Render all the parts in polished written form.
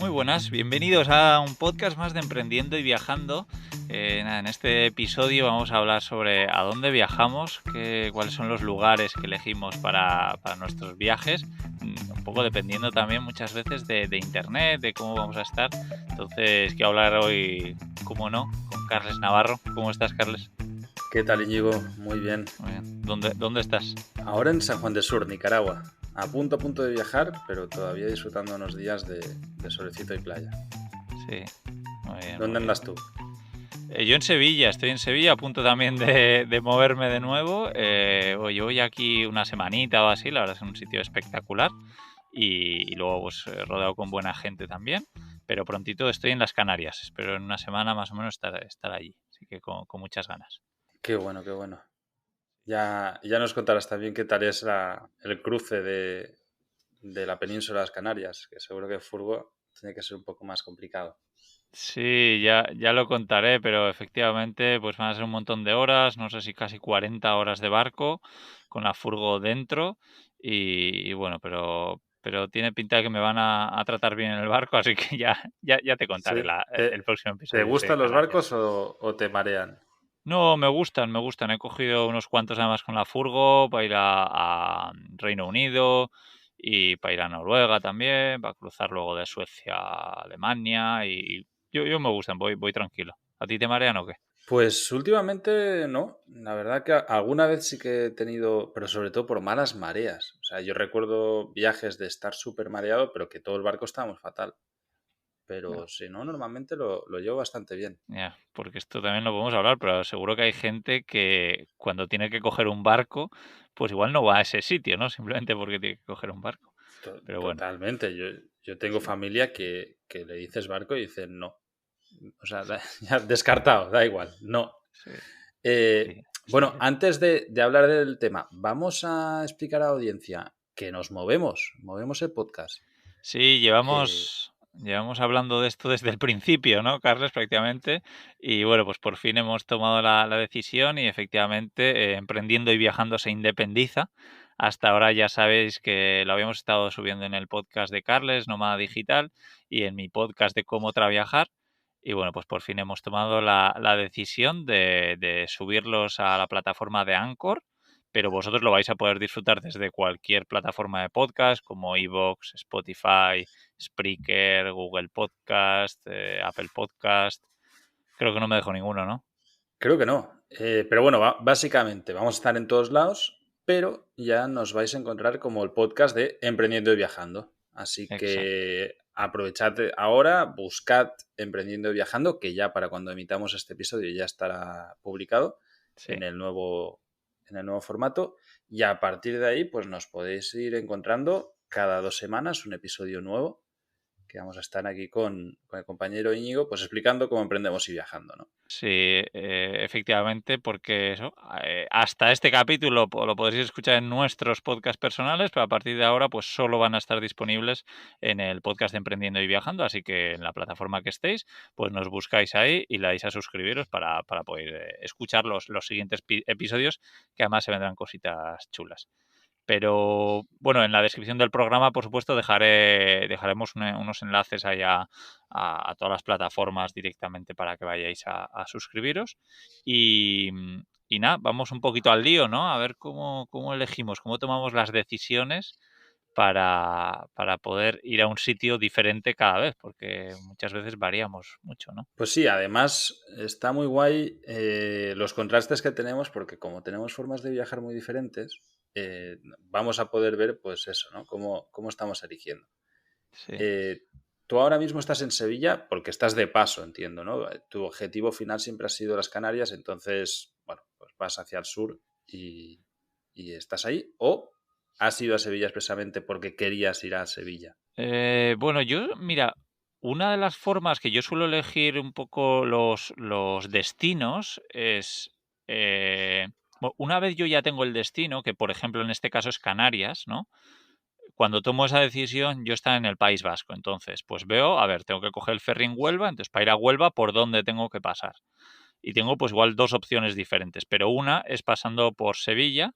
Muy buenas, bienvenidos a un podcast más de Emprendiendo y Viajando. En este episodio vamos a hablar sobre a dónde viajamos, cuáles son los lugares que elegimos para nuestros viajes, un poco dependiendo también muchas veces de internet, de cómo vamos a estar. Entonces, quiero hablar hoy, cómo no, con Carles Navarro. ¿Cómo estás, Carles? ¿Qué tal, Íñigo? Muy bien. Muy bien. ¿Dónde estás? Ahora en San Juan de Sur, Nicaragua. A punto de viajar, pero todavía disfrutando unos días de solecito y playa. Sí, muy bien. ¿Dónde andas tú? Yo en Sevilla, estoy en Sevilla, a punto también de moverme de nuevo. Llevo ya aquí una semanita o así, la verdad es un sitio espectacular. Y luego pues rodeado con buena gente también. Pero prontito estoy en las Canarias, espero en una semana más o menos estar allí. Así que con muchas ganas. Qué bueno, qué bueno. Ya nos contarás también qué tal es el cruce de la península de las Canarias, que seguro que furgo tiene que ser un poco más complicado. Sí, ya lo contaré, pero efectivamente pues van a ser un montón de horas, no sé si casi 40 horas de barco con la furgo dentro y bueno, pero tiene pinta de que me van a tratar bien en el barco, así que ya te ¿Sí? contaré el próximo ¿Te episodio de gustan los Canarias. barcos o te marean? No, me gustan. He cogido unos cuantos además con la furgo para ir a Reino Unido y para ir a Noruega también, para cruzar luego de Suecia a Alemania y yo me gustan, voy tranquilo. ¿A ti te marean o qué? Pues últimamente no. La verdad que alguna vez sí que he tenido, pero sobre todo por malas mareas. O sea, yo recuerdo viajes de estar súper mareado, pero que todo el barco estábamos fatal. Ya, Pero si no, normalmente lo llevo bastante bien. ya, porque esto también lo podemos hablar, pero seguro que hay gente que cuando tiene que coger un barco, pues igual no va a ese sitio, ¿no? Simplemente porque tiene que coger un barco. Pero bueno, Totalmente. Yo tengo sí, familia que le dices barco y dicen no. O sea, ya descartado, da igual, no. sí, Eh, sí. Así bueno, que antes de hablar del tema, vamos a explicar a la audiencia que nos movemos el podcast. sí, Que llevamos hablando de esto desde el principio, ¿no, Carles? Prácticamente. Y bueno, pues por fin hemos tomado la decisión y efectivamente Emprendiendo y Viajando se independiza. Hasta ahora ya sabéis que lo habíamos estado subiendo en el podcast de Carles, Nómada Digital, y en mi podcast de Cómo Traviajar. Y bueno, pues por fin hemos tomado la decisión de subirlos a la plataforma de Anchor, pero vosotros lo vais a poder disfrutar desde cualquier plataforma de podcast como iVoox, Spotify, Spreaker, Google Podcast, Apple Podcast. Creo que no me dejo ninguno, ¿no? creo que no. Pero bueno, básicamente vamos a estar en todos lados, pero ya nos vais a encontrar como el podcast de Emprendiendo y Viajando. Así Exacto. que aprovechad ahora, buscad Emprendiendo y Viajando, que ya para cuando emitamos este episodio ya estará publicado Sí. en el nuevo formato. Y a partir de ahí, pues nos podéis ir encontrando cada 2 semanas un episodio nuevo, que vamos a estar aquí con el compañero Íñigo, pues explicando cómo emprendemos y viajando, ¿no? Sí, efectivamente, porque eso, hasta este capítulo lo podréis escuchar en nuestros podcasts personales, pero a partir de ahora pues solo van a estar disponibles en el podcast de Emprendiendo y Viajando, así que en la plataforma que estéis, pues nos buscáis ahí y le dais a suscribiros para poder escuchar los siguientes episodios, que además se vendrán cositas chulas. Pero bueno, en la descripción del programa, por supuesto, dejaremos unos enlaces ahí a todas las plataformas directamente para que vayáis a suscribiros. Y, y nada, vamos un poquito al lío, ¿no? A ver cómo elegimos, cómo tomamos las decisiones para poder ir a un sitio diferente cada vez, porque muchas veces variamos mucho, ¿no? Pues sí, además está muy guay los contrastes que tenemos, porque como tenemos formas de viajar muy diferentes, vamos a poder ver, pues eso, ¿no? Cómo estamos eligiendo. Sí. Eh, Tú ahora mismo estás en Sevilla porque estás de paso, entiendo, ¿no? Tu objetivo final siempre ha sido las Canarias, entonces, bueno, pues vas hacia el sur y estás ahí. ¿O has ido a Sevilla expresamente porque querías ir a Sevilla? Bueno, mira, una de las formas que yo suelo elegir un poco los destinos es, una vez yo ya tengo el destino, que por ejemplo en este caso es Canarias, ¿no? Cuando tomo esa decisión, yo estaba en el País Vasco, entonces, pues veo, a ver, tengo que coger el ferry en Huelva, entonces para ir a Huelva, ¿por dónde tengo que pasar? Y tengo pues igual dos opciones diferentes, pero una es pasando por Sevilla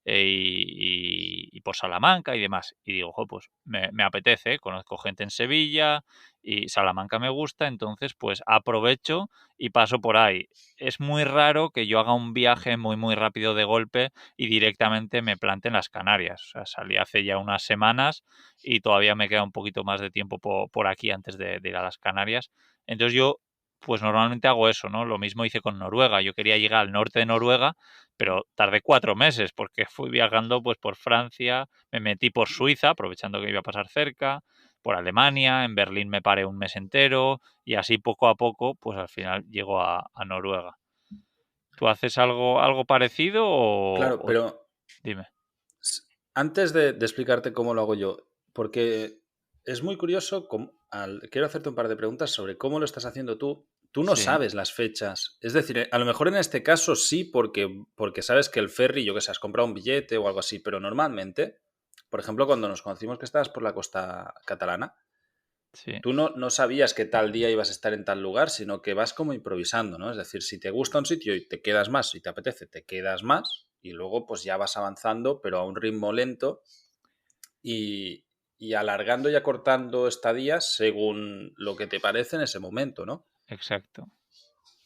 y por Salamanca y demás. Y digo, pues me apetece, conozco gente en Sevilla y Salamanca me gusta, entonces pues aprovecho y paso por ahí. Es muy raro que yo haga un viaje muy, muy rápido de golpe y directamente me plante en las Canarias. O sea, salí hace ya unas semanas y todavía me queda un poquito más de tiempo por aquí antes de ir a las Canarias. Entonces yo, pues normalmente hago eso, ¿no? Lo mismo hice con Noruega. Yo quería llegar al norte de Noruega, pero tardé 4 meses porque fui viajando pues por Francia, me metí por Suiza, aprovechando que iba a pasar cerca, por Alemania, en Berlín me paré un mes entero y así poco a poco, pues al final llego a Noruega. ¿Tú haces algo parecido Claro, o pero dime? antes de explicarte cómo lo hago yo, porque es muy curioso, quiero hacerte un par de preguntas sobre cómo lo estás haciendo tú. Tú no Sí, sabes las fechas. Es decir, a lo mejor en este caso sí, porque sabes que el ferry, yo que sé, has comprado un billete o algo así, pero normalmente, por ejemplo, cuando nos conocimos que estabas por la costa catalana, sí, tú no sabías que tal día ibas a estar en tal lugar, sino que vas como improvisando, ¿no? Es decir, si te gusta un sitio y te quedas más, si te apetece, te quedas más, y luego pues ya vas avanzando, pero a un ritmo lento y, y alargando y acortando estadías según lo que te parece en ese momento, ¿no? exacto. Sí,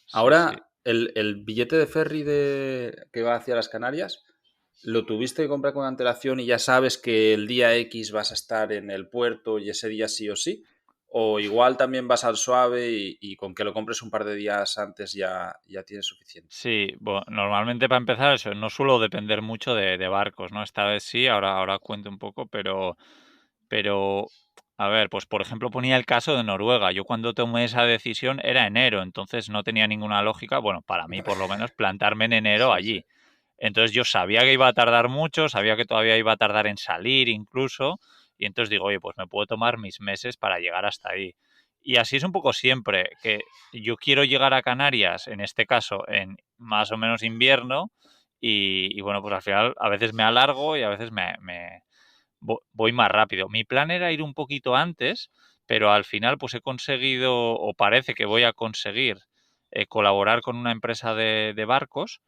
sí. Ahora, el billete de ferry que va hacia las Canarias, ¿lo tuviste que comprar con antelación y ya sabes que el día X vas a estar en el puerto y ese día sí o sí? ¿O igual también vas al suave y con que lo compres un par de días antes ya tienes suficiente? Sí, normalmente para empezar eso, no suelo depender mucho de barcos, ¿no? Esta vez sí, ahora cuento un poco, pero, a ver, pues por ejemplo ponía el caso de Noruega. Yo cuando tomé esa decisión era enero, entonces no tenía ninguna lógica, bueno, para mí por lo menos, plantarme en enero Sí, sí. allí. Entonces yo sabía que iba a tardar mucho, sabía que todavía iba a tardar en salir incluso, y entonces digo, oye, pues me puedo tomar mis meses para llegar hasta ahí. Y así es un poco siempre, que yo quiero llegar a Canarias, en este caso, en más o menos invierno, y bueno, pues al final a veces me alargo y a veces voy más rápido. Mi plan era ir un poquito antes, pero al final pues he conseguido, o parece que voy a conseguir, colaborar con una empresa de barcos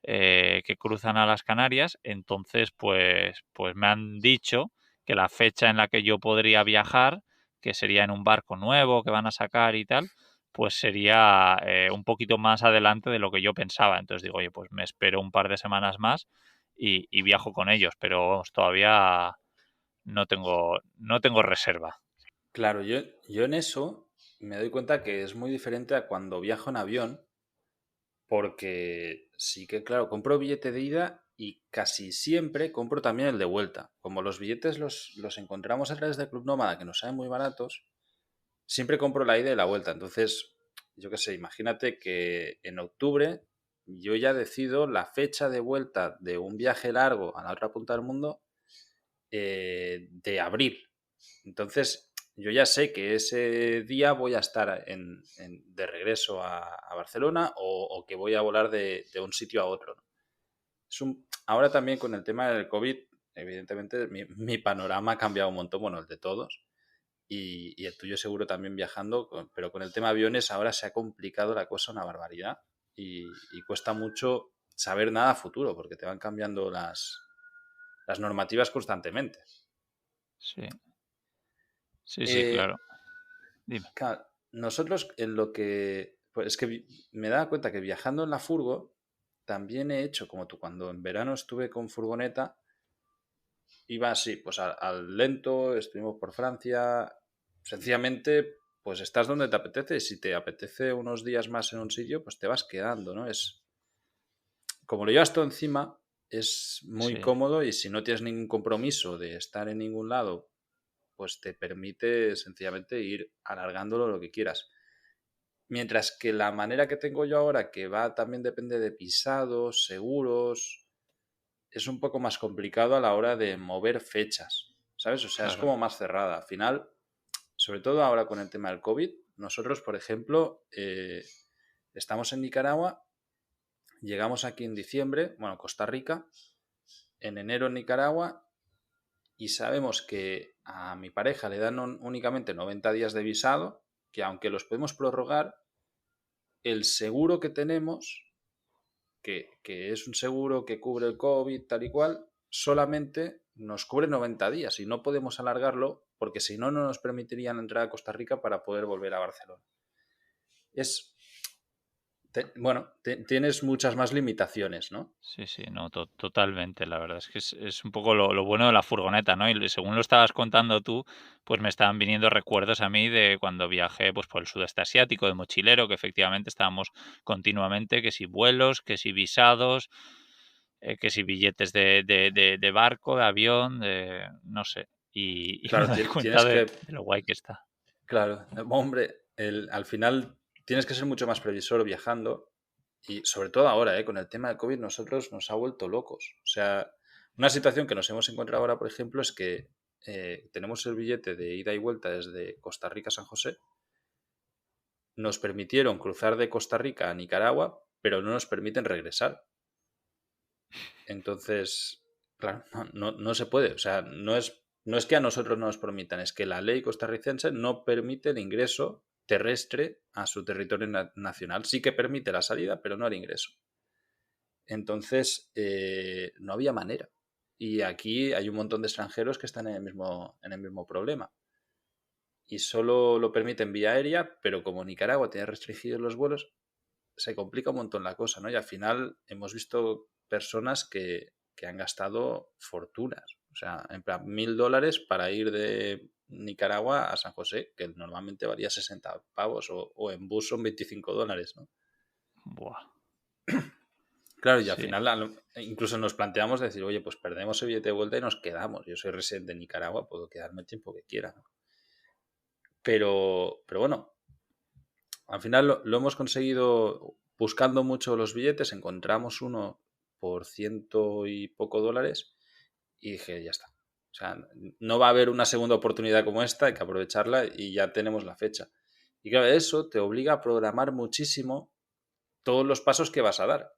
que cruzan a las Canarias. Entonces, pues me han dicho que la fecha en la que yo podría viajar, que sería en un barco nuevo que van a sacar y tal, pues sería un poquito más adelante de lo que yo pensaba. Entonces digo, oye, pues me espero un par de semanas más y viajo con ellos, pero vamos, todavía no tengo reserva. Claro, yo en eso me doy cuenta que es muy diferente a cuando viajo en avión, porque sí que, claro, compro billete de ida y casi siempre compro también el de vuelta. Como los billetes los encontramos a través de Club Nómada, que nos salen muy baratos, siempre compro la ida y la vuelta. Entonces, yo qué sé, imagínate que en octubre yo ya decido la fecha de vuelta de un viaje largo a la otra punta del mundo de abril. Entonces, yo ya sé que ese día voy a estar de regreso a Barcelona o que voy a volar de un sitio a otro, ¿no? Ahora también con el tema del COVID, evidentemente mi panorama ha cambiado un montón, bueno, el de todos, y el tuyo seguro también viajando, pero con el tema aviones ahora se ha complicado la cosa una barbaridad y cuesta mucho saber nada a futuro porque te van cambiando las normativas constantemente. Sí, sí, sí, Eh, claro. Dime. Claro, nosotros en lo que... Pues es que me daba cuenta que viajando en la furgo también he hecho como tú. Cuando en verano estuve con furgoneta, iba así, pues al lento, estuvimos por Francia. Sencillamente, pues estás donde te apetece y si te apetece unos días más en un sitio, pues te vas quedando, ¿no? Como lo llevas todo encima, es muy Sí, cómodo y si no tienes ningún compromiso de estar en ningún lado, pues te permite sencillamente ir alargándolo lo que quieras. Mientras que la manera que tengo yo ahora, que va también depende de pisados, seguros, es un poco más complicado a la hora de mover fechas, ¿sabes? O sea, es claro. como más cerrada. Al final, sobre todo ahora con el tema del COVID, nosotros, por ejemplo, estamos en Nicaragua, llegamos aquí en diciembre, bueno, Costa Rica, en enero en Nicaragua, y sabemos que a mi pareja le dan únicamente 90 días de visado, que aunque los podemos prorrogar, el seguro que tenemos que es un seguro que cubre el COVID tal y cual, solamente nos cubre 90 días y no podemos alargarlo porque si no, no nos permitirían entrar a Costa Rica para poder volver a Barcelona. Es, bueno, tienes muchas más limitaciones, ¿no? Sí, sí, no, totalmente. La verdad es que es un poco lo bueno de la furgoneta, ¿no? Y según lo estabas contando tú, pues me estaban viniendo recuerdos a mí de cuando viajé pues por el sudeste asiático de mochilero, que efectivamente estábamos continuamente, que si vuelos, que si visados, que si billetes de barco, de avión, de no sé. Y me Claro, doy cuenta tienes que, de lo guay que está. claro, hombre, al final tienes que ser mucho más previsor viajando y sobre todo ahora, con el tema de COVID, nosotros nos ha vuelto locos. O sea, una situación que nos hemos encontrado ahora, por ejemplo, es que tenemos el billete de ida y vuelta desde Costa Rica a San José. Nos permitieron cruzar de Costa Rica a Nicaragua, pero no nos permiten regresar. Entonces, claro, no se puede. O sea, no es que a nosotros no nos permitan, es que la ley costarricense no permite el ingreso terrestre a su territorio nacional. Sí que permite la salida, pero no el ingreso. Entonces, no había manera. Y aquí hay un montón de extranjeros que están en el mismo problema. Y solo lo permiten vía aérea, pero como Nicaragua tiene restringidos los vuelos, se complica un montón la cosa, ¿no? Y al final hemos visto personas que han gastado fortunas. O sea, en plan, $1.000 para ir de Nicaragua a San José, que normalmente valía 60 pavos, o en bus son $25, ¿no? Buah, Claro, y al sí, final incluso nos planteamos decir, oye, pues perdemos el billete de vuelta y nos quedamos. Yo soy residente de Nicaragua, puedo quedarme el tiempo que quiera, ¿no? Pero bueno, al final lo hemos conseguido buscando mucho los billetes, encontramos uno por ciento y poco dólares y dije, ya está. O sea, no va a haber una segunda oportunidad como esta, hay que aprovecharla y ya tenemos la fecha. Y claro, eso te obliga a programar muchísimo todos los pasos que vas a dar,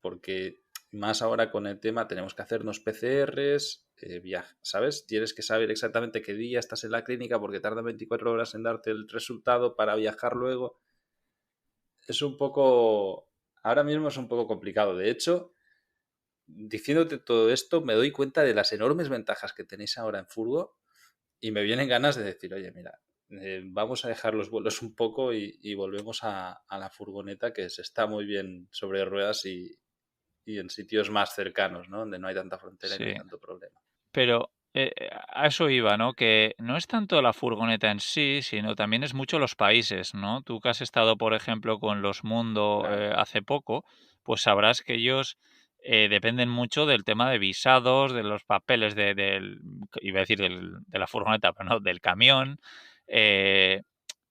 porque más ahora con el tema tenemos que hacernos PCRs, ¿sabes? Tienes que saber exactamente qué día estás en la clínica porque tarda 24 horas en darte el resultado para viajar luego. Es un poco, ahora mismo es un poco complicado. De hecho, diciéndote todo esto, me doy cuenta de las enormes ventajas que tenéis ahora en Furgo y me vienen ganas de decir, oye, mira, vamos a dejar los vuelos un poco y volvemos a la furgoneta que se está muy bien sobre ruedas y en sitios más cercanos, ¿no? Donde no hay tanta frontera y no hay sí. tanto problema. Pero a eso iba, ¿no? Que no es tanto la furgoneta en sí, sino también es mucho los países, ¿no? Tú que has estado, por ejemplo, con los Mundo Claro. hace poco, pues sabrás que ellos dependen mucho del tema de visados, de los papeles iba a decir de la furgoneta, pero no, del camión. eh,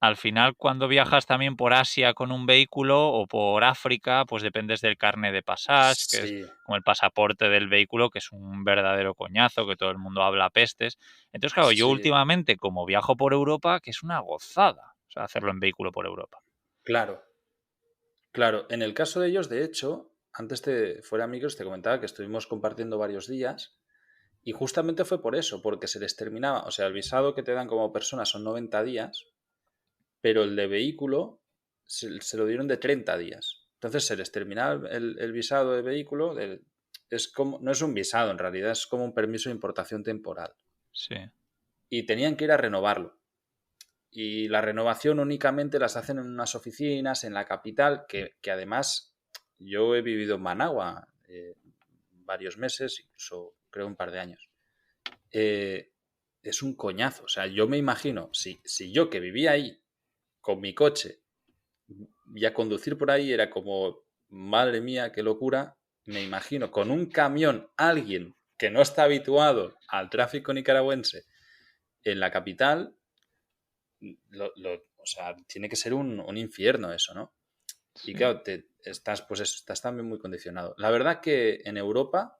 Al final, cuando viajas también por Asia con un vehículo o por África, pues dependes del carnet de pasaje, que es Sí, como el pasaporte del vehículo, que es un verdadero coñazo, que todo el mundo habla pestes. Entonces, claro, yo sí, últimamente, como viajo por Europa, que es una gozada, o sea, hacerlo en vehículo por Europa. claro, claro. En el caso de ellos, de hecho, antes de fuera micros te comentaba que estuvimos compartiendo varios días y justamente fue por eso, porque se les terminaba, o sea, el visado que te dan como persona son 90 días, pero el de vehículo se lo dieron de 30 días. Entonces se les terminaba el visado de vehículo, es como, no es un visado en realidad, es como un permiso de importación temporal. Sí, Y tenían que ir a renovarlo. Y la renovación únicamente las hacen en unas oficinas, en la capital, que además yo he vivido en Managua varios meses, incluso creo un par de años. Eh, es un coñazo. O sea, yo me imagino, si yo que vivía ahí con mi coche y a conducir por ahí era como, madre mía, qué locura, me imagino con un camión alguien que no está habituado al tráfico nicaragüense en la capital, o sea, tiene que ser un infierno eso, ¿no? Y sí, claro, estás también muy condicionado. La verdad que en Europa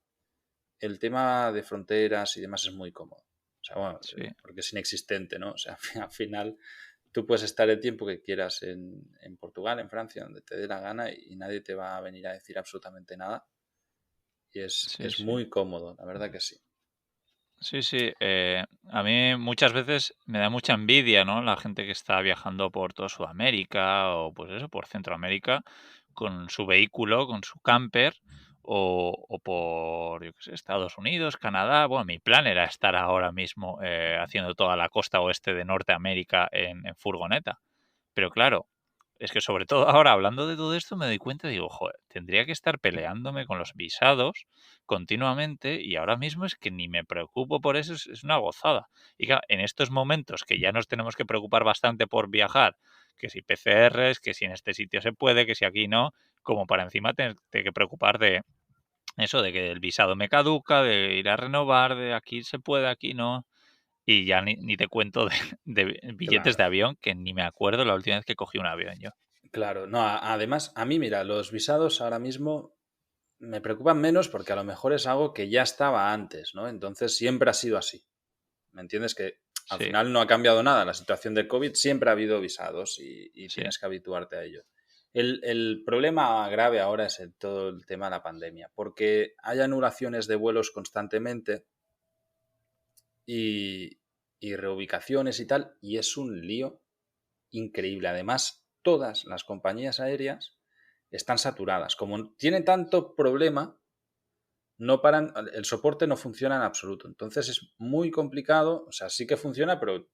el tema de fronteras y demás es muy cómodo. O sea, bueno, sí. porque es inexistente, ¿no? O sea, al final tú puedes estar el tiempo que quieras en Portugal, en Francia, donde te dé la gana y nadie te va a venir a decir absolutamente nada. Y es, Sí, es sí. muy cómodo, la verdad que sí. Sí, sí. A mí muchas veces me da mucha envidia, ¿no? La gente que está viajando por toda Sudamérica o pues eso, por Centroamérica, con su vehículo, con su camper o por, yo qué sé, Estados Unidos, Canadá. Bueno, mi plan era estar ahora mismo haciendo toda la costa oeste de Norteamérica en furgoneta. Pero claro, es que sobre todo ahora hablando de todo esto me doy cuenta y digo, joder, tendría que estar peleándome con los visados continuamente y ahora mismo es que ni me preocupo por eso, es una gozada. Y claro, en estos momentos que ya nos tenemos que preocupar bastante por viajar, que si PCRs, que si en este sitio se puede, que si aquí no, como para encima tener que preocupar de eso, de que el visado me caduca, de ir a renovar, de aquí se puede, aquí no. Y ya ni te cuento de billetes Claro, de avión, que ni me acuerdo la última vez que cogí un avión yo. claro. No, además, a mí, mira, los visados ahora mismo me preocupan menos porque a lo mejor es algo que ya estaba antes, ¿no? Entonces siempre ha sido así. ¿Me entiendes? Que al Sí, final no ha cambiado nada. La situación del COVID siempre ha habido visados y sí, tienes que habituarte a ello. El problema grave ahora es todo el tema de la pandemia, porque hay anulaciones de vuelos constantemente y, y reubicaciones y tal, y es un lío increíble. Además, todas las compañías aéreas están saturadas. Como tienen tanto problema, no paran, el soporte no funciona en absoluto. Entonces es muy complicado, o sea, sí que funciona, pero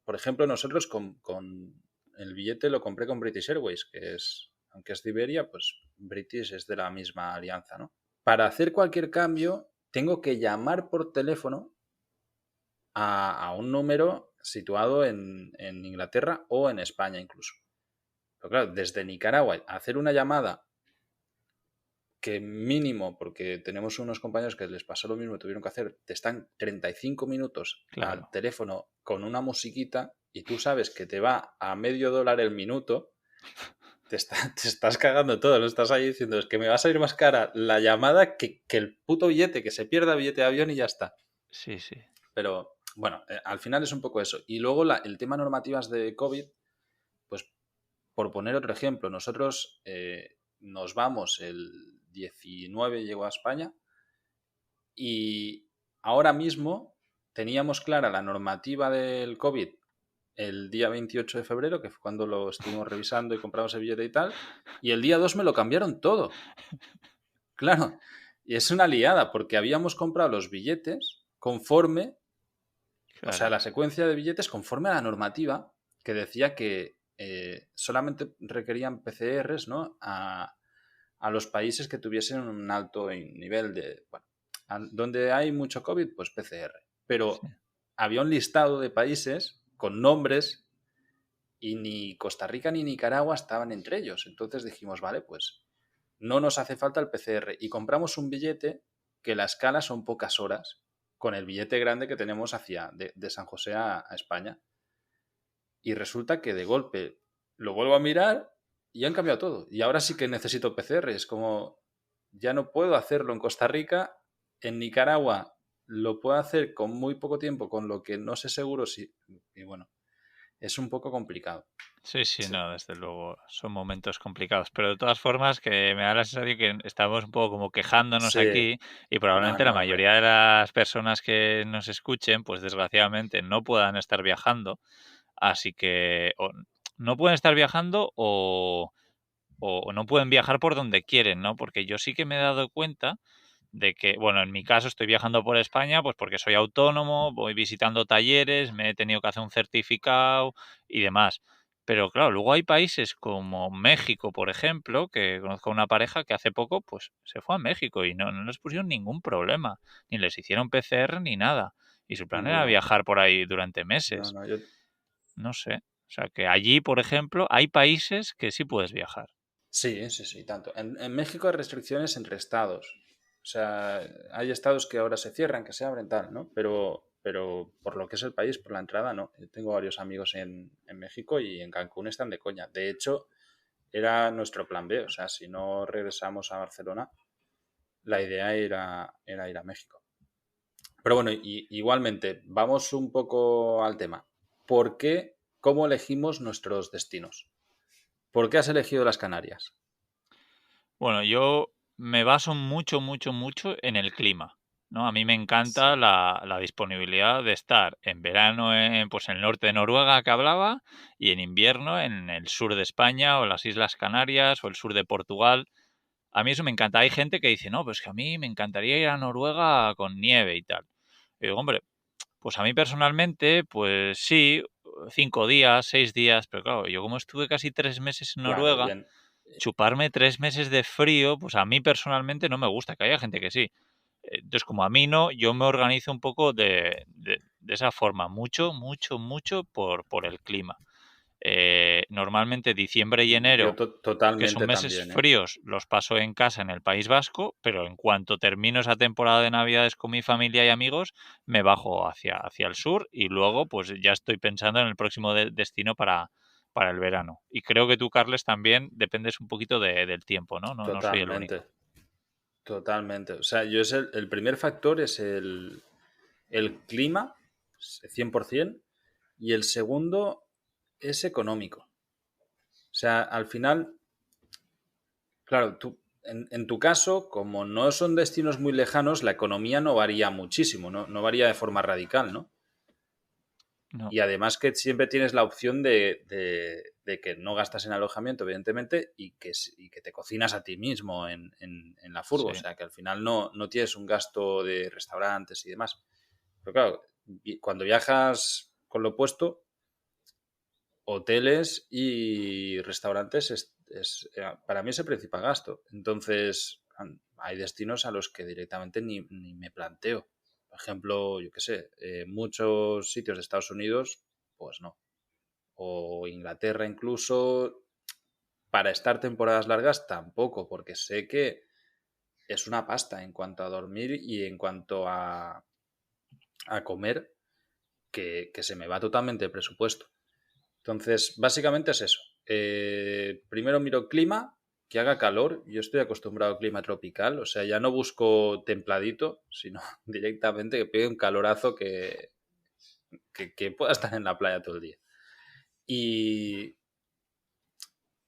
por ejemplo, nosotros con el billete lo compré con British Airways, que es, aunque es de Iberia, pues British es de la misma alianza, ¿no? Para hacer cualquier cambio, tengo que llamar por teléfono a un número situado en Inglaterra o en España incluso. Pero claro, desde Nicaragua, hacer una llamada que mínimo, porque tenemos unos compañeros que les pasó lo mismo, tuvieron que hacer, te están 35 minutos al claro. teléfono con una musiquita y tú sabes que te va a $0,5 el minuto, te estás cagando todo, no estás ahí diciendo, es que me va a salir más cara la llamada que el puto billete, que se pierda el billete de avión y ya está. Sí, sí. Pero bueno, al final es un poco eso. Y luego el tema normativas de COVID, pues por poner otro ejemplo, nosotros nos vamos el 19, llegó a España. Y ahora mismo teníamos clara la normativa del COVID el día 28 de febrero, que fue cuando lo estuvimos revisando y compramos el billete y tal, y el día 2 me lo cambiaron todo. Claro, y es una liada, porque habíamos comprado los billetes conforme, o sea, Claro. la secuencia de billetes conforme a la normativa que decía que solamente requerían PCRs, ¿no? A los países que tuviesen un alto nivel de, bueno, donde hay mucho COVID, pues PCR. Sí. Pero había un listado de países con nombres y ni Costa Rica ni Nicaragua estaban entre ellos. Entonces dijimos, vale, pues no nos hace falta el PCR y compramos un billete que la escala son pocas horas con el billete grande que tenemos hacia de San José a España. Y resulta que de golpe lo vuelvo a mirar y han cambiado todo. Y ahora sí que necesito PCR. Es como, ya no puedo hacerlo en Costa Rica. En Nicaragua lo puedo hacer con muy poco tiempo, con lo que no sé seguro si... Y bueno, es un poco complicado. Sí, sí, Sí. no, desde luego son momentos complicados, pero de todas formas que me da la sensación que estamos un poco como quejándonos Sí. aquí y No, probablemente la no, hombre. mayoría de las personas que nos escuchen, pues desgraciadamente no puedan estar viajando, así que o no pueden estar viajando o no pueden viajar por donde quieren, ¿no? Porque yo sí que me he dado cuenta de que, bueno, en mi caso estoy viajando por España, pues porque soy autónomo, voy visitando talleres, me he tenido que hacer un certificado y demás. Pero claro, luego hay países como México, por ejemplo, que conozco a una pareja que hace poco, pues se fue a México y no les pusieron ningún problema, ni les hicieron PCR ni nada. Y su plan era Ninguno. viajar por ahí durante No, meses. no, yo... No sé. O sea que allí, por ejemplo, hay países que sí puedes viajar. Sí, sí, sí, tanto. En México hay restricciones entre estados. O sea, hay estados que ahora se cierran, que se abren, tal, ¿no? Pero por lo que es el país, por la entrada, no. Yo tengo varios amigos en México y en Cancún están de coña. De hecho, era nuestro plan B. O sea, si no regresamos a Barcelona, la idea era ir a México. Pero bueno, igualmente, vamos un poco al tema. ¿Por qué, cómo elegimos nuestros destinos? ¿Por qué has elegido las Canarias? Bueno, yo me baso mucho, mucho, mucho en el clima, ¿no? A mí me encanta Sí. la disponibilidad de estar en verano en, pues, en el norte de Noruega que hablaba y en invierno en el sur de España o las Islas Canarias o el sur de Portugal. a mí eso me encanta. Hay gente que dice, no, pues que a mí me encantaría ir a Noruega con nieve y tal. Y digo, hombre, pues a mí personalmente, pues sí, 5 días, 6 días, pero claro, yo como estuve casi 3 meses en Claro, Noruega, chuparme 3 meses de frío, pues a mí personalmente no me gusta, que haya gente que sí. Entonces, como a mí no, yo me organizo un poco de esa forma, mucho, mucho, mucho por el clima. Normalmente diciembre y yo enero, que son totalmente meses también, ¿eh? fríos, los paso en casa en el País Vasco, pero en cuanto termino esa temporada de Navidades con mi familia y amigos, me bajo hacia el sur y luego pues ya estoy pensando en el próximo destino para el verano. Y creo que tú, Carles, también dependes un poquito del tiempo, ¿no? No, no soy el único. Totalmente, totalmente. O sea, yo es el primer factor es el clima, 100%, y el segundo es económico. O sea, al final, claro, tú, en tu caso, como no son destinos muy lejanos, la economía no varía muchísimo, no varía de forma radical, ¿no? No, Y además que siempre tienes la opción de que no gastas en alojamiento, evidentemente, y que te cocinas a ti mismo en la furgo. O sí, sea, que al final no tienes un gasto de restaurantes y demás. Pero claro, cuando viajas con lo opuesto, hoteles y restaurantes para mí es el principal gasto. Entonces, hay destinos a los que directamente ni me planteo. Por ejemplo, yo qué sé, muchos sitios de Estados Unidos, pues no. O Inglaterra incluso, para estar temporadas largas tampoco, porque sé que es una pasta en cuanto a dormir y en cuanto a comer, que se me va totalmente el presupuesto. Entonces, básicamente es eso. Primero miro clima, que haga calor. Yo estoy acostumbrado al clima tropical, o sea, ya no busco templadito, sino directamente que pegue un calorazo que pueda estar en la playa todo el día. Y,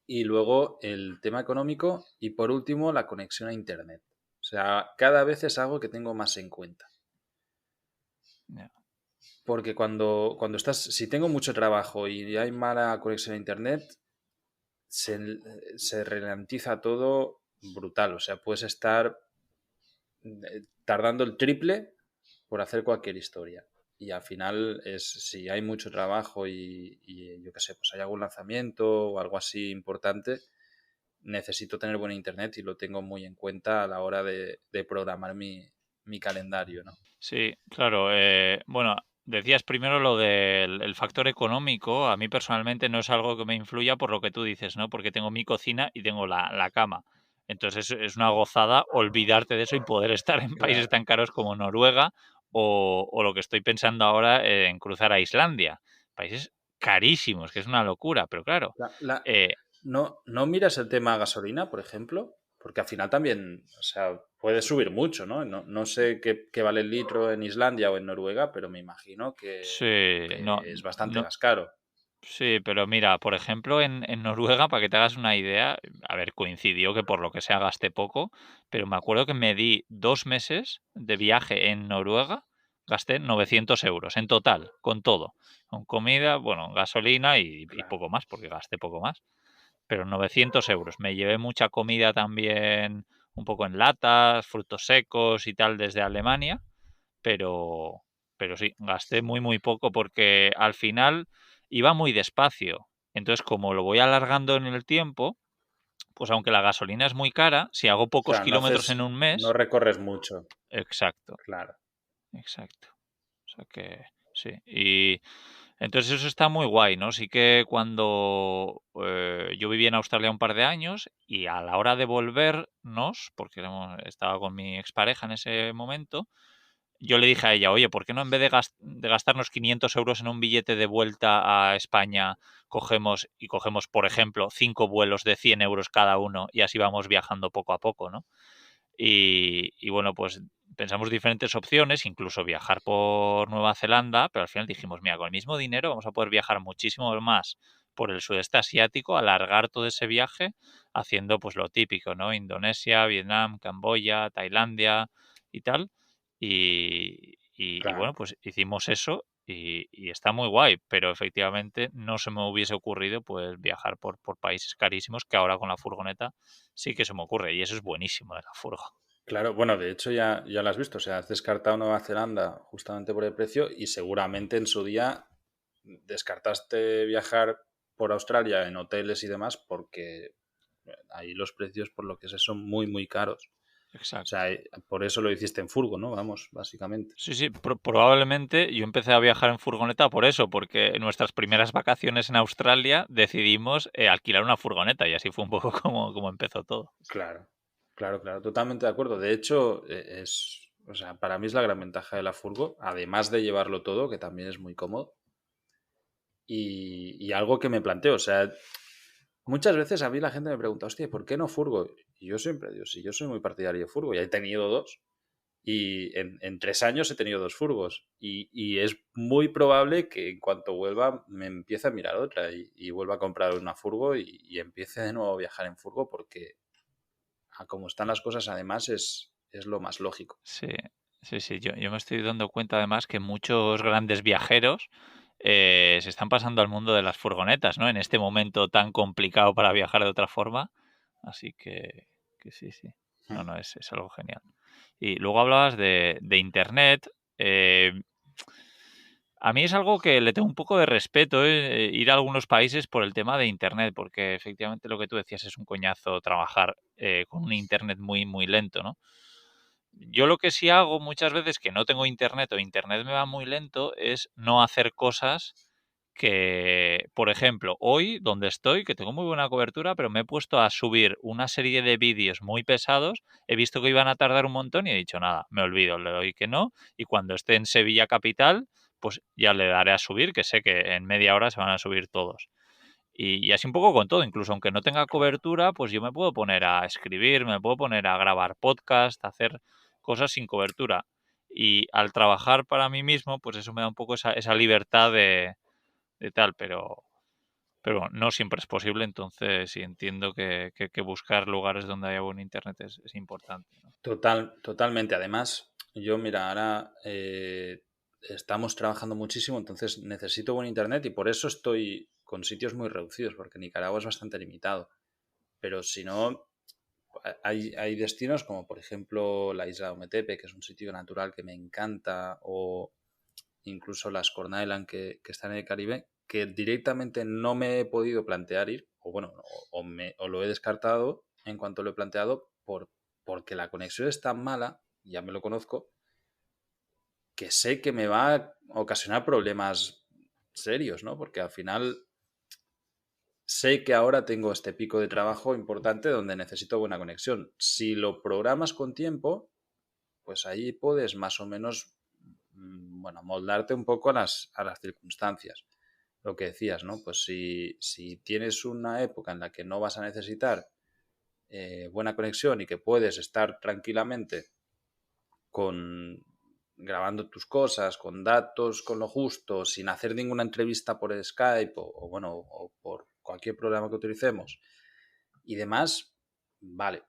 y luego el tema económico y por último la conexión a Internet. O sea, cada vez es algo que tengo más en cuenta. ya, Porque cuando estás, si tengo mucho trabajo y hay mala conexión a Internet, se, se ralentiza todo brutal. O sea, puedes estar tardando el triple por hacer cualquier historia. Y al final es si hay mucho trabajo y yo qué sé, pues hay algún lanzamiento o algo así importante, necesito tener buen internet y lo tengo muy en cuenta a la hora de programar mi calendario, ¿no? sí, claro. Bueno, decías primero lo del el factor económico. A mí personalmente no es algo que me influya por lo que tú dices, ¿no? Porque tengo mi cocina y tengo la cama. Entonces es una gozada olvidarte de eso y poder estar en países Claro. tan caros como Noruega o lo que estoy pensando ahora en cruzar a Islandia. Países carísimos, que es una locura, pero claro, La- la- eh, ¿No miras el tema gasolina, por ejemplo? Porque al final también, o sea, puede subir mucho, ¿no? No sé qué vale el litro en Islandia o en Noruega, pero me imagino sí, no, que es bastante no, más caro. sí, pero mira, por ejemplo, en Noruega, para que te hagas una idea, a ver, coincidió que por lo que sea gasté poco, pero me acuerdo que me di 2 meses de viaje en Noruega, gasté 900 euros en total, con todo, con comida, bueno, gasolina y Claro, poco más, porque gasté poco más, pero 900 euros. Me llevé mucha comida también, un poco en latas, frutos secos y tal desde Alemania, pero, pero sí, gasté muy, muy poco porque al final iba muy despacio. Entonces, como lo voy alargando en el tiempo, pues aunque la gasolina es muy cara, si hago pocos claro, kilómetros en un no mes, recorres mucho, exacto, claro. exacto. O sea que sí. Y entonces eso está muy guay, ¿no? Sí que cuando yo viví en Australia un par de años y a la hora de volvernos, porque estaba con mi expareja en ese momento, yo le dije a ella, oye, ¿por qué no en vez de gastarnos 500 euros en un billete de vuelta a España, cogemos, por ejemplo, 5 vuelos de 100 euros cada uno y así vamos viajando poco a poco, ¿no? Y bueno, pues pensamos diferentes opciones, incluso viajar por Nueva Zelanda, pero al final dijimos, mira, con el mismo dinero vamos a poder viajar muchísimo más por el sudeste asiático, alargar todo ese viaje haciendo pues lo típico, ¿no? Indonesia, Vietnam, Camboya, Tailandia y tal. Y bueno, Claro. pues hicimos eso y está muy guay, pero efectivamente no se me hubiese ocurrido pues viajar por países carísimos, que ahora con la furgoneta sí que se me ocurre, y eso es buenísimo de la furgo. Claro, bueno, de hecho ya lo has visto, o sea, has descartado Nueva Zelanda justamente por el precio y seguramente en su día descartaste viajar por Australia en hoteles y demás porque ahí los precios, por lo que sé, son muy, muy caros. O Exacto. sea, por eso lo hiciste en furgo, ¿no? Vamos, básicamente. Sí, sí, probablemente yo empecé a viajar en furgoneta por eso, porque en nuestras primeras vacaciones en Australia decidimos alquilar una furgoneta y así fue un poco como empezó todo. Claro, claro, claro, totalmente de acuerdo. De hecho, o sea, para mí es la gran ventaja de la furgo, además de llevarlo todo, que también es muy cómodo, y algo que me planteo, o sea, muchas veces a mí la gente me pregunta, hostia, ¿por qué no furgo? Y yo siempre digo, sí, yo soy muy partidario de furgo, y he tenido dos, y en 3 años he tenido dos furgos, y es muy probable que en cuanto vuelva me empiece a mirar otra y vuelva a comprar una furgo y empiece de nuevo a viajar en furgo porque a como están las cosas, además, es lo más lógico. Sí, sí, sí. Yo me estoy dando cuenta además que muchos grandes viajeros se están pasando al mundo de las furgonetas, ¿no? En este momento tan complicado para viajar de otra forma. Así que sí, sí. No, no, es algo genial. Y luego hablabas de Internet. eh, a mí es algo que le tengo un poco de respeto, ir a algunos países por el tema de Internet, porque efectivamente lo que tú decías es un coñazo trabajar con un Internet muy, muy lento, ¿no? Yo lo que sí hago muchas veces que no tengo internet o internet me va muy lento es no hacer cosas que, por ejemplo, hoy donde estoy, que tengo muy buena cobertura, pero me he puesto a subir una serie de vídeos muy pesados, he visto que iban a tardar un montón y he dicho, nada, me olvido, le doy que no, y cuando esté en Sevilla capital, pues ya le daré a subir, que sé que en media hora se van a subir todos. Y así un poco con todo, incluso aunque no tenga Claro. cobertura, pues yo me puedo poner a escribir, me puedo poner a grabar podcast, a hacer cosas sin cobertura. Y al trabajar para mí mismo, pues eso me da un poco esa libertad de tal, pero bueno, no siempre es posible, entonces sí entiendo que buscar lugares donde haya buen internet es importante, ¿no? Totalmente. Además, yo, mira, ahora estamos trabajando muchísimo, entonces necesito buen internet y por eso estoy con sitios muy reducidos, porque Nicaragua es bastante limitado. Pero si no, hay destinos como, por ejemplo, la isla de Ometepe, que es un sitio natural que me encanta, o incluso las Corn Island que están en el Caribe, que directamente no me he podido plantear ir, o bueno, o lo he descartado en cuanto lo he planteado, porque la conexión es tan mala, ya me lo conozco, que sé que me va a ocasionar problemas serios, ¿no? Porque al final sé que ahora tengo este pico de trabajo importante donde necesito buena conexión. Si lo programas con tiempo, pues ahí puedes más o menos, bueno, moldarte un poco a las circunstancias. Lo que decías, ¿no? Pues si tienes una época en la que no vas a necesitar buena conexión y que puedes estar tranquilamente con grabando tus cosas, con datos, con lo justo, sin hacer ninguna entrevista por Skype o bueno, o por cualquier programa que utilicemos y demás, vale.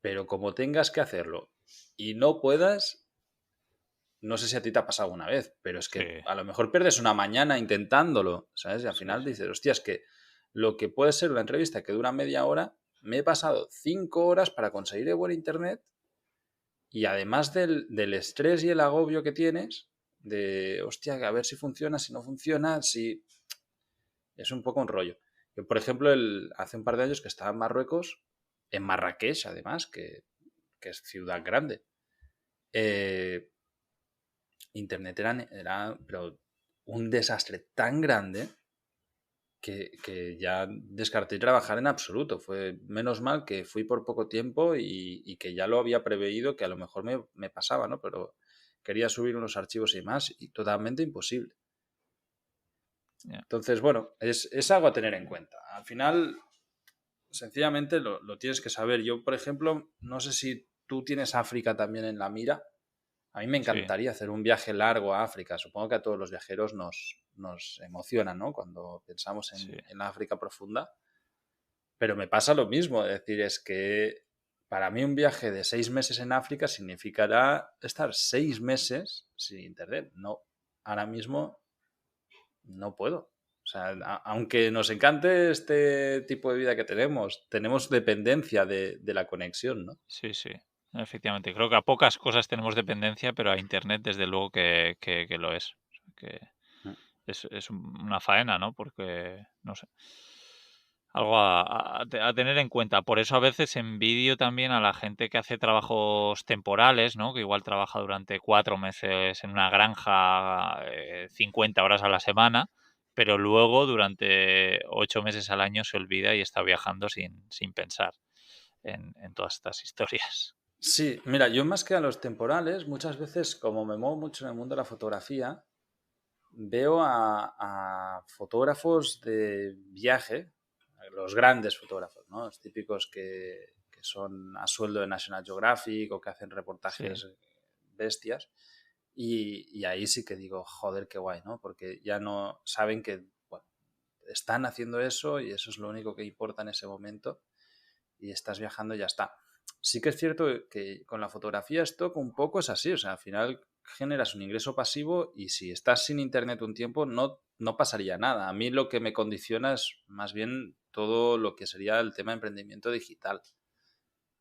Pero como tengas que hacerlo y no puedas, no sé si a ti te ha pasado una vez, pero es Sí, que a lo mejor pierdes una mañana intentándolo, ¿sabes? Y al sí, final sí. dices, hostia, es que lo que puede ser una entrevista que dura media hora, me he pasado 5 horas para conseguir el buen internet y además del estrés y el agobio que tienes, de, hostia, a ver si funciona, si no funciona, si... Es un poco un rollo. Yo, por ejemplo, hace un par de años que estaba en Marruecos, en Marrakech además, que es ciudad grande, eh, internet era pero un desastre tan grande que ya descarté trabajar en absoluto. Fue menos mal que fui por poco tiempo y que ya lo había preveído que a lo mejor me pasaba, ¿no? Pero quería subir unos archivos y más y totalmente imposible. Ya. Entonces, bueno, es algo a tener en cuenta. Al final, sencillamente lo tienes que saber. Yo, por ejemplo, no sé si tú tienes África también en la mira. A mí me Sí, encantaría hacer un viaje largo a África. Supongo que a todos los viajeros nos emociona, ¿no? Cuando pensamos sí. en la África profunda. Pero me pasa lo mismo. Es decir, es que para mí un viaje de 6 meses en África significará estar 6 meses sin internet. No. ahora mismo no puedo. O sea, aunque nos encante este tipo de vida que tenemos dependencia de la conexión, ¿no? Sí, sí, efectivamente. Creo que a pocas cosas tenemos dependencia, pero a Internet desde luego que lo es. O sea, que Mm. es una faena, ¿no? Porque, no sé, algo a tener en cuenta. Por eso a veces envidio también a la gente que hace trabajos temporales, ¿no? Que igual trabaja durante 4 meses en una granja, 50 horas a la semana, pero luego durante 8 meses al año se olvida y está viajando sin pensar en todas estas historias. Sí, mira, yo más que a los temporales, muchas veces, como me muevo mucho en el mundo de la fotografía, veo a fotógrafos de viaje, los grandes fotógrafos, ¿no? Los típicos que son a sueldo de National Geographic o que hacen Sí, reportajes bestias. Y ahí sí que digo, joder, qué guay, ¿no? Porque ya no saben que, bueno, están haciendo eso y eso es lo único que importa en ese momento y estás viajando y ya está. Sí que es cierto que con la fotografía esto un poco es así, o sea, al final generas un ingreso pasivo y si estás sin internet un tiempo no pasaría nada. A mí lo que me condiciona es más bien todo lo que sería el tema de emprendimiento digital,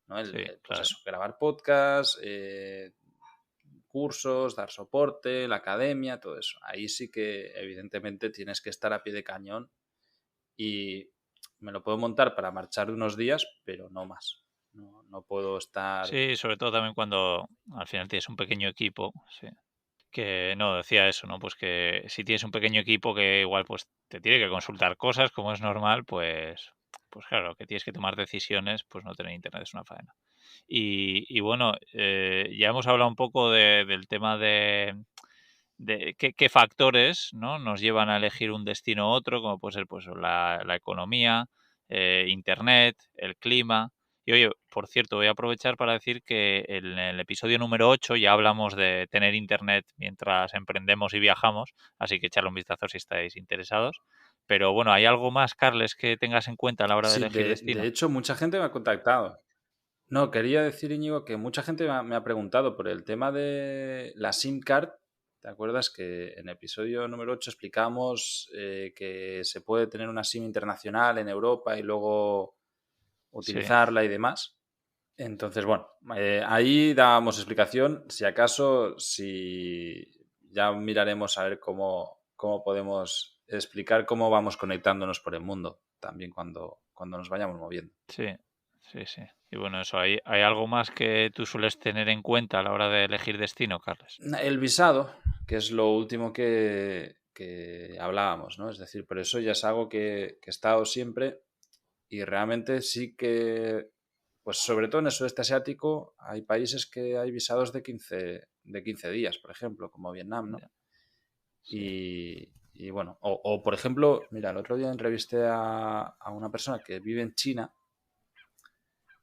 ¿no? sí, Pues claro. eso, grabar podcast, cursos, dar soporte, la academia, todo eso. Ahí sí que evidentemente tienes que estar a pie de cañón y me lo puedo montar para marchar unos días, pero no más. No puedo estar... Sí, sobre todo también cuando al final tienes un pequeño equipo, sí. Que no, decía eso, ¿no? Pues que si tienes un pequeño equipo que igual pues te tiene que consultar cosas, como es normal, pues claro, que tienes que tomar decisiones, pues no tener internet es una faena. Y bueno, ya hemos hablado un poco del tema de qué factores, ¿no? Nos llevan a elegir un destino u otro, como puede ser pues la economía, internet, el clima. Y oye, por cierto, voy a aprovechar para decir que en el episodio número 8 ya hablamos de tener internet mientras emprendemos y viajamos, así que echarle un vistazo si estáis interesados. Pero bueno, ¿hay algo más, Carles, que tengas en cuenta a la hora de Sí, elegir de destino? hecho, mucha gente me ha contactado. No, quería decir, Íñigo, que mucha gente me ha preguntado por el tema de la SIM card. ¿Te acuerdas que en el episodio número 8 explicamos que se puede tener una SIM internacional en Europa y luego Sí, utilizarla y demás? Entonces, bueno, ahí dábamos explicación. Si acaso, si ya miraremos a ver cómo podemos explicar cómo vamos conectándonos por el mundo también cuando nos vayamos moviendo. sí, sí, sí. Y bueno, eso, ¿hay algo más que tú sueles tener en cuenta a la hora de elegir destino, Carles? El visado, que es lo último que hablábamos, ¿no? Es decir, pero eso ya es algo que he estado siempre y realmente sí que, pues sobre todo en el sudeste asiático, hay países que hay visados de quince días, por ejemplo, como Vietnam, ¿no? Ya, sí, Y bueno, o, por ejemplo, mira, el otro día entrevisté a una persona que vive en China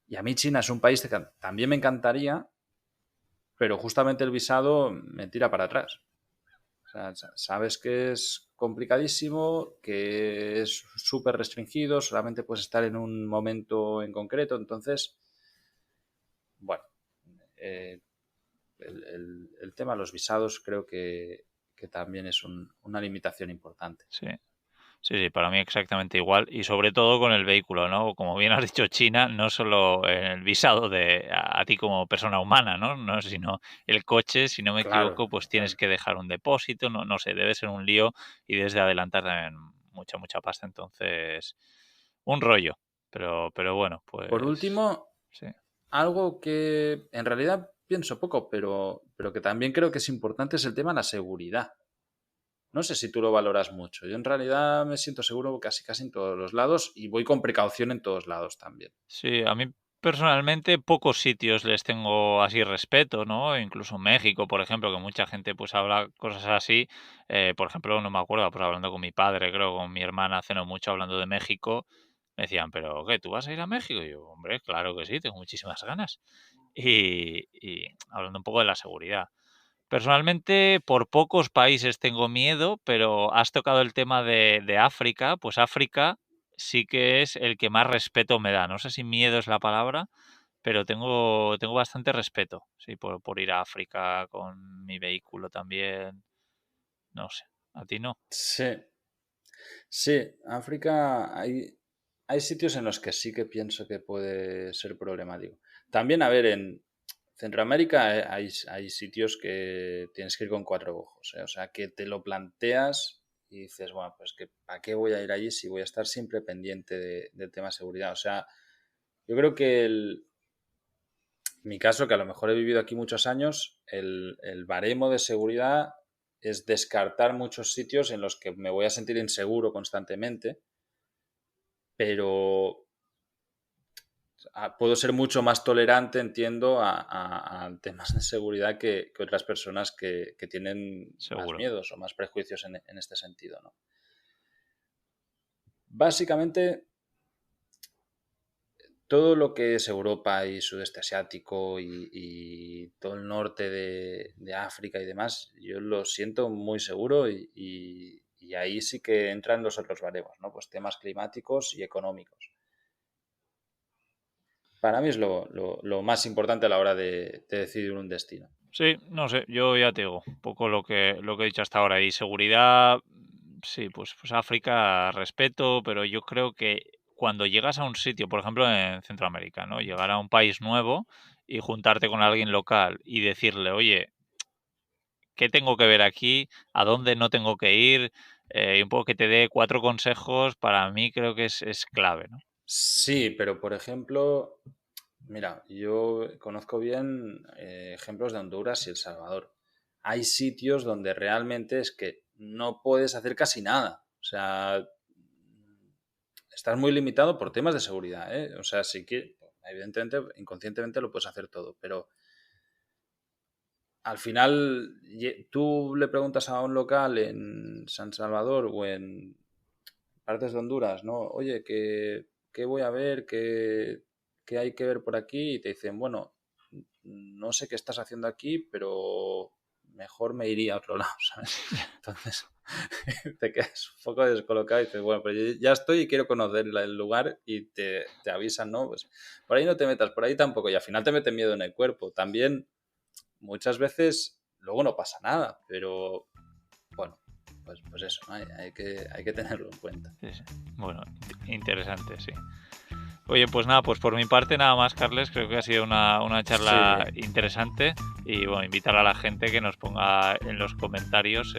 y a mí China es un país que también me encantaría, pero justamente el visado me tira para atrás. O sea, sabes que es complicadísimo, que es súper restringido, solamente puedes estar en un momento en concreto, entonces, bueno, eh, el tema de los visados creo que también es una limitación importante. sí. Sí, sí, para mí exactamente igual y sobre todo con el vehículo, ¿no? Como bien has dicho, China, no solo el visado de a ti como persona humana, ¿no? No, sino el coche, si no me Claro, equivoco, pues tienes claro. que dejar un depósito, no sé, debe ser un lío y debes de adelantar también mucha pasta, entonces un rollo, pero bueno, Por pues último, sí. algo que en realidad pienso poco, pero que también creo que es importante es el tema de la seguridad. No sé si tú lo valoras mucho. Yo en realidad me siento seguro casi en todos los lados y voy con precaución en todos lados también. Sí, a mí personalmente pocos sitios les tengo así respeto, ¿no? Incluso México, por ejemplo, que mucha gente pues habla cosas así. Por ejemplo, no me acuerdo, pues hablando con mi padre, creo, con mi hermana hace no mucho hablando de México, me decían, ¿pero qué? ¿Tú vas a ir a México? Y yo, hombre, claro que sí, tengo muchísimas ganas. Y hablando un poco de la seguridad. Personalmente, por pocos países tengo miedo, pero has tocado el tema de África, pues África sí que es el que más respeto me da. No sé si miedo es la palabra, pero tengo bastante respeto, sí, por ir a África con mi vehículo también. No sé, ¿a ti no? Sí, sí, África hay sitios en los que sí que pienso que puede ser problemático. También, a ver, en Centroamérica hay sitios que tienes que ir con cuatro ojos, ¿eh? O sea, que te lo planteas y dices, bueno, pues que ¿para qué voy a ir allí si voy a estar siempre pendiente del tema de seguridad? O sea, yo creo que mi caso, que a lo mejor he vivido aquí muchos años, el baremo de seguridad es descartar muchos sitios en los que me voy a sentir inseguro constantemente, pero puedo ser mucho más tolerante, entiendo, a temas de seguridad que otras personas que tienen más Seguro. miedos o más prejuicios en este sentido, ¿no? Básicamente, todo lo que es Europa y sudeste asiático y todo el norte de África y demás, yo lo siento muy seguro y ahí sí que entran los otros baremos, ¿no? Pues temas climáticos y económicos. Para mí es lo más importante a la hora de decidir un destino. Sí, no sé, yo ya te digo, un poco lo que he dicho hasta ahora. Y seguridad, sí, pues África, respeto, pero yo creo que cuando llegas a un sitio, por ejemplo en Centroamérica, ¿no? Llegar a un país nuevo y juntarte con alguien local y decirle, oye, ¿qué tengo que ver aquí? ¿A dónde no tengo que ir? Y un poco que te dé 4 consejos, para mí creo que es clave, ¿no? Sí, pero por ejemplo, mira, yo conozco bien ejemplos de Honduras y El Salvador. Hay sitios donde realmente es que no puedes hacer casi nada. O sea, estás muy limitado por temas de seguridad, ¿eh? O sea, sí que, evidentemente, inconscientemente lo puedes hacer todo, pero al final tú le preguntas a un local en San Salvador o en partes de Honduras, ¿no? Oye, ¿qué voy a ver? ¿Qué hay que ver por aquí? Y te dicen, bueno, no sé qué estás haciendo aquí, pero mejor me iría a otro lado, ¿sabes? Entonces te quedas un poco descolocado y dices, bueno, pero yo ya estoy y quiero conocer el lugar y te avisan, ¿no? Pues por ahí no te metas, por ahí tampoco. Y al final te mete miedo en el cuerpo. También muchas veces luego no pasa nada, pero bueno, pues eso, ¿no? Hay que tenerlo en cuenta. Sí, sí. Bueno, interesante, sí. Oye, pues nada, pues por mi parte nada más, Carles. Creo que ha sido una charla Sí, interesante y bueno, invitar a la gente que nos ponga en los comentarios,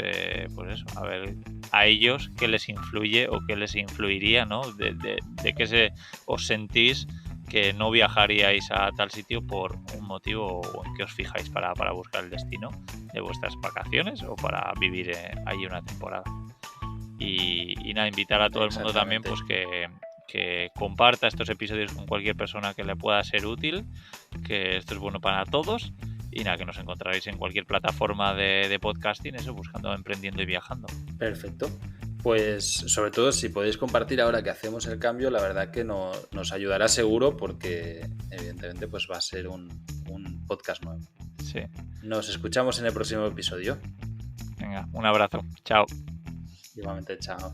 pues eso, a ver a ellos qué les influye o qué les influiría, ¿no? De qué os sentís que no viajaríais a tal sitio por un motivo o en qué os fijáis para buscar el destino de vuestras vacaciones o para vivir allí una temporada. Y nada, invitar a todo el mundo también exactamente. pues que comparta estos episodios con cualquier persona que le pueda ser útil, que esto es bueno para todos. Y nada, que nos encontraréis en cualquier plataforma de podcasting, eso, buscando Emprendiendo y Viajando. Perfecto. Pues sobre todo si podéis compartir ahora que hacemos el cambio, la verdad que nos ayudará seguro porque evidentemente pues va a ser un podcast nuevo. Sí, Nos escuchamos en el próximo episodio. venga, un abrazo, chao. Igualmente, chao.